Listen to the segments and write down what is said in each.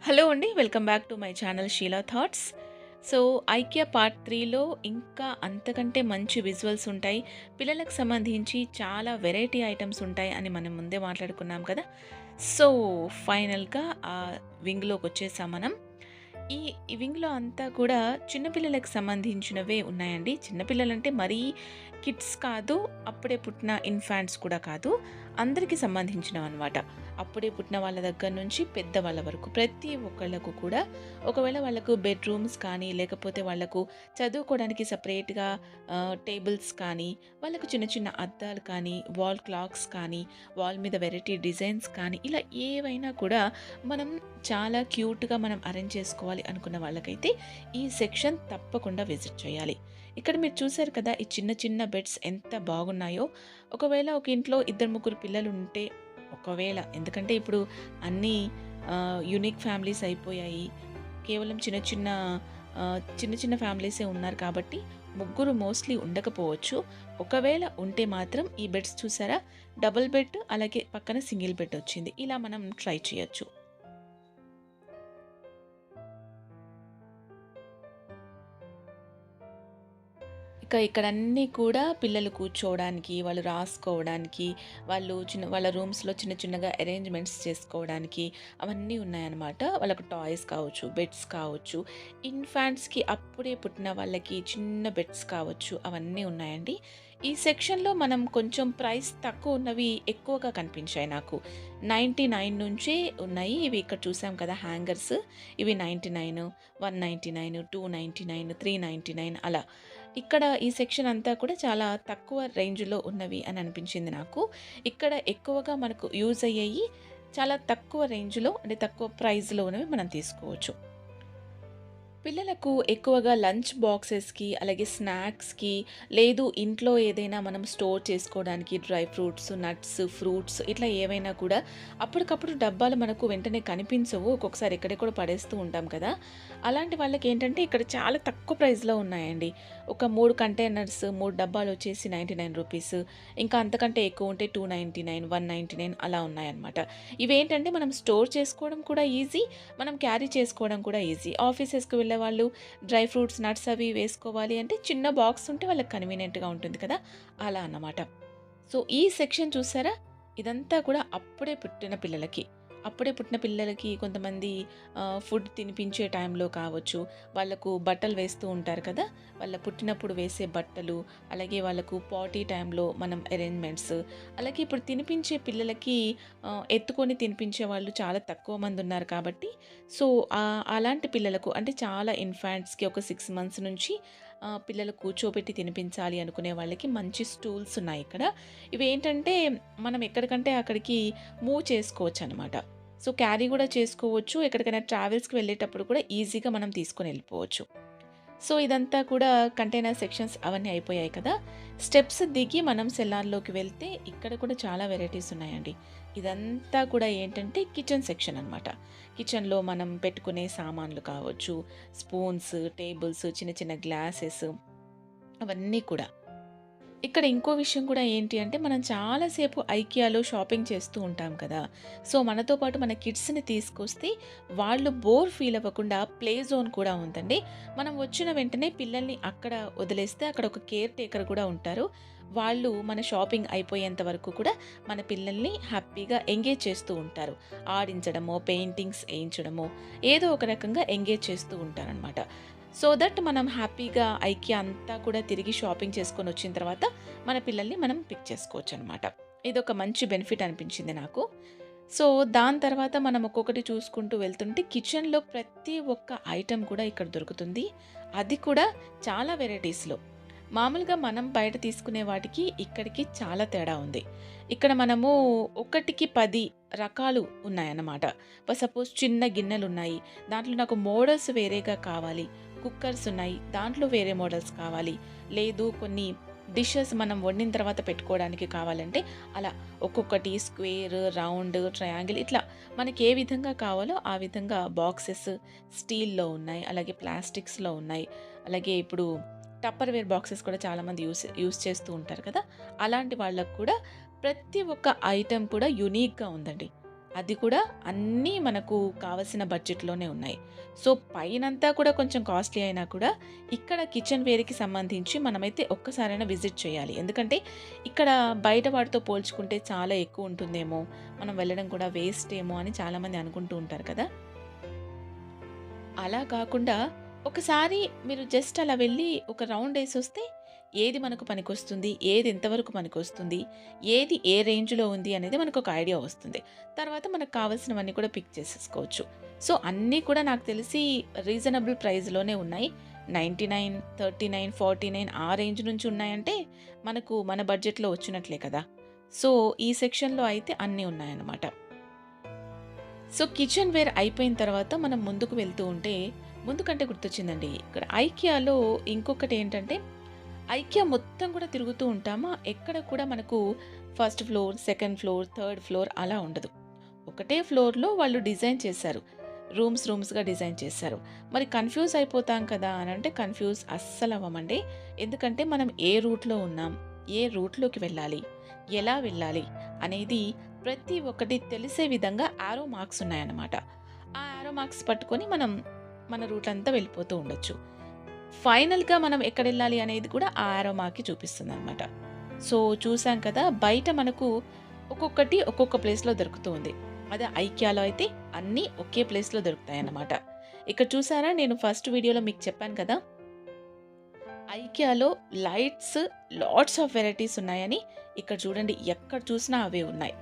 Hello అండి. Welcome back to my channel 'Sheela thoughts'. So, 'Ikea part 3లో' ఇంకా అంతకంటే మంచి విజువల్స్ ఉంటాయి. పిల్లలకు సంబంధించి చాలా వెరైటీ ఐటెమ్స్ ఉంటాయి అని మనం ముందే మాట్లాడుకున్నాం కదా! సో, ఫైనల్‌గా ఆ వింగ్‌లోకొచ్చేసాం మనం. ఈ ఈ వింగ్‌లో అంతా కూడా చిన్న పిల్లలకు సంబంధించినవే ఉన్నాయండి. చిన్న పిల్లలంటే మరీ కిడ్స్ కాదు, అప్పుడే పుట్టిన ఇన్ఫాంట్స్ కూడా కాదు. అందరికీ సంబంధించినవనమాట. అప్పుడే పుట్టిన వాళ్ళ దగ్గర నుంచి పెద్దవాళ్ళ వరకు ప్రతి ఒక్కళ్ళకు కూడా ఒకవేళ వాళ్ళకు బెడ్‌రూమ్స్ కానీ, లేకపోతే వాళ్ళకు చదువుకోవడానికి సెపరేట్‌గా టేబుల్స్ కానీ, వాళ్ళకు చిన్న చిన్న అద్దాలు కానీ, వాల్ క్లాక్స్ కానీ, వాల్ మీద వెరైటీ డిజైన్స్ కానీ, ఇలా ఏవైనా కూడా మనం చాలా క్యూట్‌గా మనం అరేంజ్ చేసుకోవాలి అనుకున్న వాళ్ళకైతే ఈ సెక్షన్ తప్పకుండా విజిట్ చేయాలి. ఇక్కడ మీరు చూసారు కదా! ఈ చిన్న చిన్న బెడ్స్ ఎంత బాగున్నాయో. ఒకవేళ ఒక ఇంట్లో ఇద్దరు ముగ్గురు పిల్లలు ఉంటే ఒకవేళ ఎందుకంటే ఇప్పుడు అన్నీ యూనిక్ ఫ్యామిలీస్ అయిపోయాయి. కేవలం చిన్న చిన్న ఫ్యామిలీసే ఉన్నారు కాబట్టి ముగ్గురు మోస్ట్‌లీ ఉండకపోవచ్చు. ఒకవేళ ఉంటే మాత్రం ఈ బెడ్స్ చూసారా? డబుల్ బెడ్ అలాగే పక్కన సింగిల్ బెడ్ వచ్చింది. ఇలా మనం ట్రై చేయొచ్చు. ఇక ఇక్కడన్నీ కూడా పిల్లలు కూర్చోవడానికి, వాళ్ళు రాసుకోవడానికి, వాళ్ళ రూమ్స్‌లో చిన్న చిన్నగా అరేంజ్‌మెంట్స్ చేసుకోవడానికి అవన్నీ ఉన్నాయన్నమాట. వాళ్ళకు టాయ్స్ కావచ్చు, బెడ్స్ కావచ్చు, ఇన్ఫాంట్స్‌కి అప్పుడే పుట్టిన వాళ్ళకి చిన్న బెడ్స్ కావచ్చు, అవన్నీ ఉన్నాయండి. ఈ సెక్షన్‌లో మనం కొంచెం ప్రైస్ తక్కువ ఉన్నవి ఎక్కువగా కనిపించాయి నాకు. 99 నుంచే ఉన్నాయి. ఇవి ఇక్కడ చూసాం కదా హ్యాంగర్స్. ఇవి 99, 199, 299, 399 అలా. ఇక్కడ ఈ సెక్షన్ అంతా కూడా చాలా తక్కువ రేంజ్‌లో ఉన్నవి అని అనిపించింది నాకు. ఇక్కడ ఎక్కువగా మనకు యూజ్ అయ్యేయి చాలా తక్కువ రేంజ్‌లో అంటే తక్కువ ప్రైస్‌లో ఉన్నవి మనం తీసుకోవచ్చు. పిల్లలకు ఎక్కువగా లంచ్ బాక్సెస్‌కి, అలాగే స్నాక్స్‌కి, లేదు ఇంట్లో ఏదైనా మనం స్టోర్ చేసుకోవడానికి డ్రై ఫ్రూట్స్, నట్స్, ఫ్రూట్స్ ఇట్లా ఏవైనా కూడా అప్పటికప్పుడు డబ్బాలు మనకు వెంటనే కనిపించవు. ఒక్కొక్కసారి ఎక్కడెక్కడో పడేస్తూ ఉంటాం కదా! అలాంటి వాళ్ళకేంటంటే ఇక్కడ చాలా తక్కువ ప్రైస్‌లో ఉన్నాయండి. ఒక 3 కంటైనర్స్, 3 డబ్బాలొచ్చేసి రూ. 99, ఇంకా అంతకంటే ఎక్కువ ఉంటే 299, 199 అలా ఉన్నాయన్నమాట. ఇవేంటంటే మనం స్టోర్ చేసుకోవడం కూడా ఈజీ, మనం క్యారీ చేసుకోవడం కూడా ఈజీ. ఆఫీసెస్‌కి వెళ్ళేవాళ్ళు డ్రై ఫ్రూట్స్, నట్స్ అవి వేసుకోవాలి అంటే చిన్న బాక్స్ ఉంటే వాళ్ళకి కన్వీనియంట్‌గా ఉంటుంది కదా! అలా అన్నమాట. సో, ఈ సెక్షన్ చూసారా? ఇదంతా కూడా అప్పుడే పుట్టిన పిల్లలకి కొంతమంది ఫుడ్ తినిపించే టైంలో కావచ్చు, వాళ్ళకు బట్టలు వేస్తూ ఉంటారు కదా! వాళ్ళ పుట్టినప్పుడు వేసే బట్టలు, అలాగే వాళ్ళకు పాటీ టైంలో మనం అరేంజ్‌మెంట్స్, అలాగే ఇప్పుడు తినిపించే పిల్లలకి ఎత్తుకొని తినిపించే వాళ్ళు చాలా తక్కువ మంది ఉన్నారు కాబట్టి, సో, అలాంటి పిల్లలకు అంటే చాలా ఇన్ఫాంట్స్‌కి ఒక 6 మంత్స్ నుంచి పిల్లలు కూర్చోబెట్టి తినిపించాలి అనుకునే వాళ్ళకి మంచి స్టూల్స్ ఉన్నాయి ఇక్కడ. ఇవేంటంటే మనం ఎక్కడికంటే అక్కడికి మూవ్ చేసుకోవచ్చనమాట. సో, క్యారీ గూడా చేసుకోవచ్చు. ఎక్కడికైనా ట్రావెల్స్‌కి వెళ్ళేటప్పుడు కూడా ఈజీగా మనం తీసుకొని ఎళ్ళిపోవచ్చు. సో, ఇదంతా కూడా కంటైనర్ సెక్షన్స్ అవన్నీ అయిపోయాయి కదా! స్టెప్స్ దిగి మనం సెల్లార్‌లోకి వెళ్తే ఇక్కడ కూడా చాలా వెరైటీస్ ఉన్నాయండి. ఇదంతా కూడా ఏంటంటే కిచెన్ సెక్షన్ అనమాట. కిచెన్‌లో మనం పెట్టుకునే సామాన్లు కావచ్చు, స్పూన్స్, టేబుల్స్, చిన్న చిన్న గ్లాసెస్ అవన్నీ కూడా. ఇక్కడ ఇంకో విషయం కూడా ఏంటి అంటే, మనం చాలా సేపు ఐకియాలో షాపింగ్ చేస్తూ ఉంటాం కదా! సో, మనతో పాటు మన కిడ్స్‌ని తీసుకొస్తే వాళ్ళు బోర్ ఫీల్ అవ్వకుండా ప్లే జోన్ కూడా ఉందండి. మనం వచ్చిన వెంటనే పిల్లల్ని అక్కడ వదిలేస్తే అక్కడ ఒక కేర్ టేకర్ కూడా ఉంటారు. వాళ్ళు మన షాపింగ్ అయిపోయేంత వరకు కూడా మన పిల్లల్ని హ్యాపీగా ఎంగేజ్ చేస్తూ ఉంటారు. ఆడించడమో, పెయింటింగ్స్ ఏయించడమో ఏదో ఒక రకంగా ఎంగేజ్ చేస్తూ ఉంటారనమాట. సో దట్ మనం హ్యాపీగా ఐకియా అంతా కూడా తిరిగి షాపింగ్ చేసుకొని వచ్చిన తర్వాత మన పిల్లల్ని మనం పిక్ చేసుకోవచ్చనమాట. ఇదొక మంచి బెనిఫిట్ అనిపించింది నాకు. సో, దాని తర్వాత మనం ఒక్కొక్కటి చూసుకుంటూ వెళ్తుంటే కిచెన్‌లో ప్రతి ఒక్క ఐటెమ్ కూడా ఇక్కడ దొరుకుతుంది. అది కూడా చాలా వెరైటీస్‌లో. మామూలుగా మనం బయట తీసుకునే వాటికి, ఇక్కడికి చాలా తేడా ఉంది. ఇక్కడ మనము ఒకటికి 10 రకాలు ఉన్నాయన్నమాట. సపోజ్ చిన్న గిన్నెలున్నాయి. దాంట్లో నాకు మోడల్స్ వేరేగా కావాలి. కుక్కర్స్ ఉన్నాయి. దాంట్లో వేరే మోడల్స్ కావాలి. లేదు కొన్ని డిషెస్ మనం వండిన తర్వాత పెట్టుకోవడానికి కావాలంటే అలా ఒక్కొక్కటి స్క్వేర్, రౌండ్, ట్రయాంగిల్ ఇట్లా మనకి ఏ విధంగా కావాలో ఆ విధంగా బాక్సెస్ స్టీల్‌లో ఉన్నాయి. అలాగే ప్లాస్టిక్స్‌లో ఉన్నాయి. అలాగే ఇప్పుడు టప్పర్‌వేర్ బాక్సెస్ కూడా చాలామంది యూజ్ చేస్తూ ఉంటారు కదా! అలాంటి వాళ్ళకి కూడా ప్రతి ఒక్క ఐటెమ్ కూడా యూనిక్‌గా ఉందండి. అది కూడా అన్నీ మనకు కావాల్సిన బడ్జెట్‌లోనే ఉన్నాయి. సో, పైనంతా కూడా కొంచెం కాస్ట్‌లీ అయినా కూడా ఇక్కడ కిచెన్ వేర్‌కి సంబంధించి మనమైతే ఒక్కసారైనా విజిట్ చేయాలి. ఎందుకంటే ఇక్కడ బయట వాటితో పోల్చుకుంటే చాలా ఎక్కువ ఉంటుందేమో, మనం వెళ్ళడం కూడా వేస్ట్ ఏమో అని చాలామంది అనుకుంటూ ఉంటారు కదా! అలా కాకుండా ఒకసారి మీరు జస్ట్ అలా వెళ్ళి ఒక రౌండ్ ఏసొస్తే ఏది మనకు పనికొస్తుంది, ఏది ఎంతవరకు పనికొస్తుంది, ఏది ఏ రేంజ్‌లో ఉంది అనేది మనకొక ఐడియా వస్తుంది. తర్వాత మనకు కావాల్సినవన్నీ కూడా పిక్ చేసేసుకోవచ్చు. సో, అన్నీ కూడా నాకు తెలిసి రీజనబుల్ ప్రైస్‌లోనే ఉన్నాయి. 99, 39, 49 ఆ రేంజ్ నుంచి ఉన్నాయంటే మనకు మన బడ్జెట్‌లో వచ్చినట్లే కదా! సో, ఈ సెక్షన్‌లో అయితే అన్నీ ఉన్నాయన్నమాట. సో, కిచెన్ వేర్ అయిపోయిన తర్వాత మనం ముందుకు వెళ్తూ ఉంటే, ముందుకంటే గుర్తొచ్చిందండి. ఇక్కడ ఐకియాలో ఇంకొకటేంటంటే, ఐకియా మొత్తం కూడా తిరుగుతూ ఉంటామా, ఎక్కడ కూడా మనకు first floor, second floor, third floor అలా ఉండదు. ఒకటే ఫ్లోర్‌లో వాళ్ళు డిజైన్ చేశారు. రూమ్స్‌గా డిజైన్ చేశారు. మరి కన్‌ఫ్యూజ్ అయిపోతాం కదా అనంటే కన్‌ఫ్యూజ్ అస్సలవ్వమండి. ఎందుకంటే మనం ఏ రూట్‌లో ఉన్నాం, ఏ రూట్‌లోకి వెళ్ళాలి, ఎలా వెళ్ళాలి అనేది ప్రతి ఒక్కటి తెలిసే విధంగా యారో మార్క్స్ ఉన్నాయన్నమాట. ఆ యారో మార్క్స్ పట్టుకొని మనం మన రూట్ అంతా వెళ్ళిపోతూ ఉండొచ్చు. ఫైనల్‌గా మనం ఎక్కడెళ్ళాలి అనేది కూడా ఆ యారో మార్కే చూపిస్తుందనమాట. సో, చూసాం కదా! బయట మనకు ఒక్కొక్కటి ఒక్కొక్క ప్లేస్‌లో దొరుకుతూ ఉంది. అదే ఐకియాలో అయితే అన్నీ ఒకే ప్లేస్‌లో దొరుకుతాయన్నమాట. ఇక్కడ చూసారా నేను ఫస్ట్ వీడియోలో మీకు చెప్పాను కదా! ఐకియాలో లైట్స్ లాట్స్ ఆఫ్ వెరైటీస్ ఉన్నాయని. ఇక్కడ చూడండి ఎక్కడ చూసినా అవే ఉన్నాయి.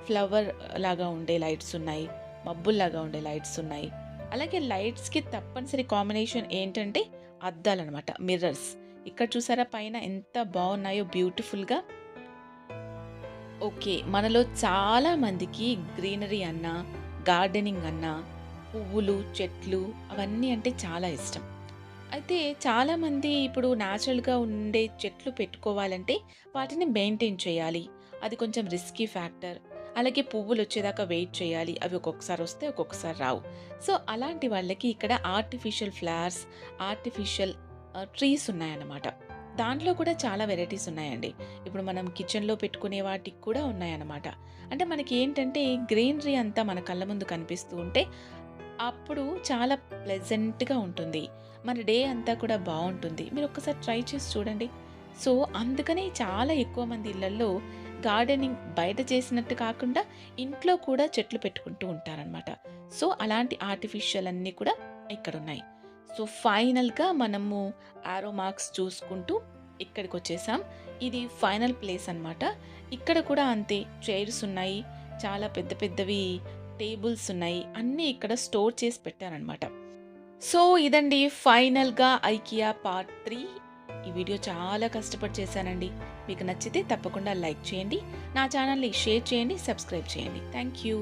ఫ్లవర్ లాగా ఉండే లైట్స్ ఉన్నాయి. మబ్బుల్లాగా ఉండే లైట్స్ ఉన్నాయి. అలాగే లైట్స్‌కి తప్పనిసరి కాంబినేషన్ ఏంటంటే అద్దాలనమాట. మిర్రర్స్. ఇక్కడ చూసారా పైన ఎంత బావున్నాయో బ్యూటిఫుల్‌గా. ఓకే. మనలో చాలా మందికి గ్రీనరీ అన్నా, గార్డెనింగ్ అన్నా, పువ్వులు, చెట్లు అవన్నీ అంటే చాలా ఇష్టం. అయితే చాలామంది ఇప్పుడు న్యాచురల్‌గా ఉండే చెట్లు పెట్టుకోవాలంటే వాటిని మెయింటైన్ చేయాలి. అది కొంచెం రిస్కీ ఫ్యాక్టర్. అలాగే పువ్వులొచ్చేదాకా వెయిట్ చేయాలి. అవి ఒక్కొక్కసారి వస్తే, ఒక్కొక్కసారి రావు. సో, అలాంటి వాళ్ళకి ఇక్కడ ఆర్టిఫిషియల్ ఫ్లవర్స్, ఆర్టిఫిషియల్ ట్రీస్ ఉన్నాయన్నమాట. దాంట్లో కూడా చాలా వెరైటీస్ ఉన్నాయండి. ఇప్పుడు మనం కిచెన్‌లో పెట్టుకునే వాటికి కూడా ఉన్నాయన్నమాట. అంటే మనకి ఏంటంటే గ్రీనరీ అంతా మన కళ్ళ ముందు కనిపిస్తూ ఉంటే అప్పుడు చాలా ప్లెజెంట్‌గా ఉంటుంది. మన డే అంతా కూడా బావుంటుంది. మీరొక్కసారి ట్రై చేసి చూడండి. సో, అందుకనే చాలా ఎక్కువ మంది ఇళ్లల్లో గార్డెనింగ్ బయట చేసినట్టు కాకుండా ఇంట్లో కూడా చెట్లు పెట్టుకుంటూ ఉంటారనమాట. సో, అలాంటి ఆర్టిఫిషియల్ అన్నీ కూడా ఇక్కడున్నాయి. సో, ఫైనల్‌గా మనము యారో మార్క్స్ చూసుకుంటూ ఇక్కడికొచ్చేసాం. ఇది ఫైనల్ ప్లేస్ అనమాట. ఇక్కడ కూడా అంతే చైర్స్ ఉన్నాయి. చాలా పెద్ద పెద్దవి టేబుల్స్ ఉన్నాయి. అన్నీ ఇక్కడ స్టోర్ చేసి పెట్టారనమాట. సో, ఇదండి ఫైనల్‌గా ఐకియా పార్ట్ 3. ఈ వీడియో చాలా కష్టపడి చేశానండి. మీకు నచ్చితే తప్పకుండా లైక్ చేయండి. నా ఛానల్‌ని షేర్ చేయండి, సబ్స్క్రైబ్ చేయండి. Thank you.